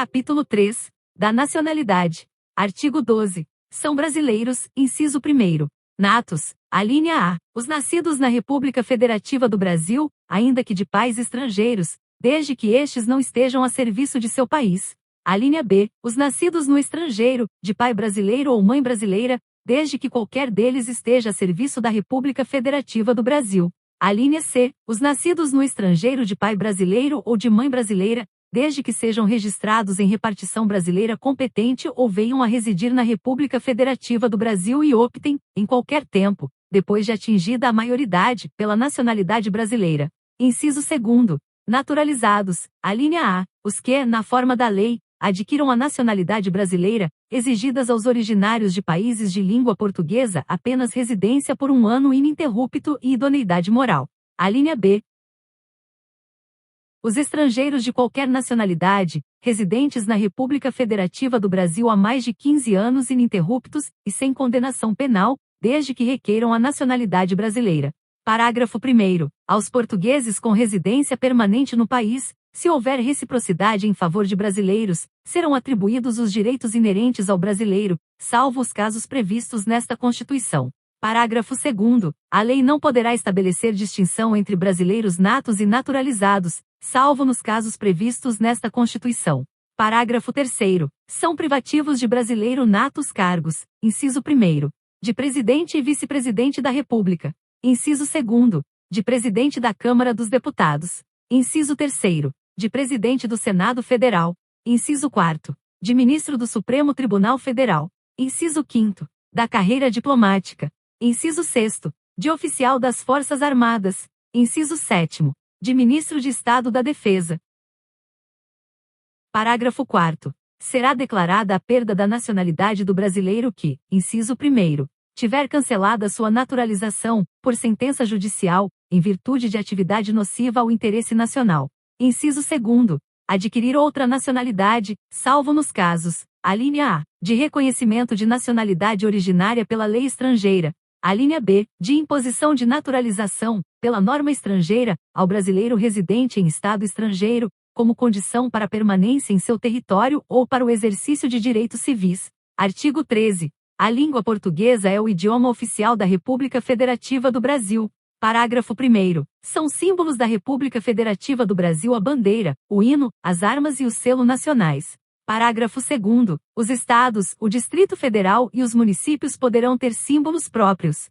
Capítulo 3. Da nacionalidade. Artigo 12. São brasileiros, inciso 1º. Natos, alínea A, os nascidos na República Federativa do Brasil, ainda que de pais estrangeiros, desde que estes não estejam a serviço de seu país. Alínea B, os nascidos no estrangeiro, de pai brasileiro ou mãe brasileira, desde que qualquer deles esteja a serviço da República Federativa do Brasil. Alínea C, os nascidos no estrangeiro de pai brasileiro ou de mãe brasileira, desde que sejam registrados em repartição brasileira competente ou venham a residir na República Federativa do Brasil e optem, em qualquer tempo, depois de atingida a maioridade, pela nacionalidade brasileira. Inciso 2º. Naturalizados, alínea A, os que, na forma da lei, adquiram a nacionalidade brasileira, exigidas aos originários de países de língua portuguesa apenas residência por 1 ano ininterrupto e idoneidade moral. Alínea B, os estrangeiros de qualquer nacionalidade, residentes na República Federativa do Brasil há mais de 15 anos ininterruptos e sem condenação penal, desde que requeiram a nacionalidade brasileira. Parágrafo 1º. Aos portugueses com residência permanente no país, se houver reciprocidade em favor de brasileiros, serão atribuídos os direitos inerentes ao brasileiro, salvo os casos previstos nesta Constituição. Parágrafo 2º. A lei não poderá estabelecer distinção entre brasileiros natos e naturalizados, salvo nos casos previstos nesta Constituição. Parágrafo 3º. São privativos de brasileiro nato os cargos, inciso 1º, de presidente e vice-presidente da República. Inciso 2º, de presidente da Câmara dos Deputados. Inciso 3º, de presidente do Senado Federal. Inciso 4º, de ministro do Supremo Tribunal Federal. Inciso 5º, da carreira diplomática. Inciso 6º, de oficial das Forças Armadas. Inciso 7º, de ministro de Estado da Defesa. Parágrafo 4º. Será declarada a perda da nacionalidade do brasileiro que, inciso 1º, tiver cancelada sua naturalização, por sentença judicial, em virtude de atividade nociva ao interesse nacional. Inciso 2º. Adquirir outra nacionalidade, salvo nos casos, alínea A, de reconhecimento de nacionalidade originária pela lei estrangeira. Alínea B, de imposição de naturalização, pela norma estrangeira, ao brasileiro residente em estado estrangeiro, como condição para permanência em seu território ou para o exercício de direitos civis. Artigo 13. A língua portuguesa é o idioma oficial da República Federativa do Brasil. Parágrafo 1º. São símbolos da República Federativa do Brasil a bandeira, o hino, as armas e o selo nacionais. Parágrafo 2º. Os estados, o Distrito Federal e os municípios poderão ter símbolos próprios.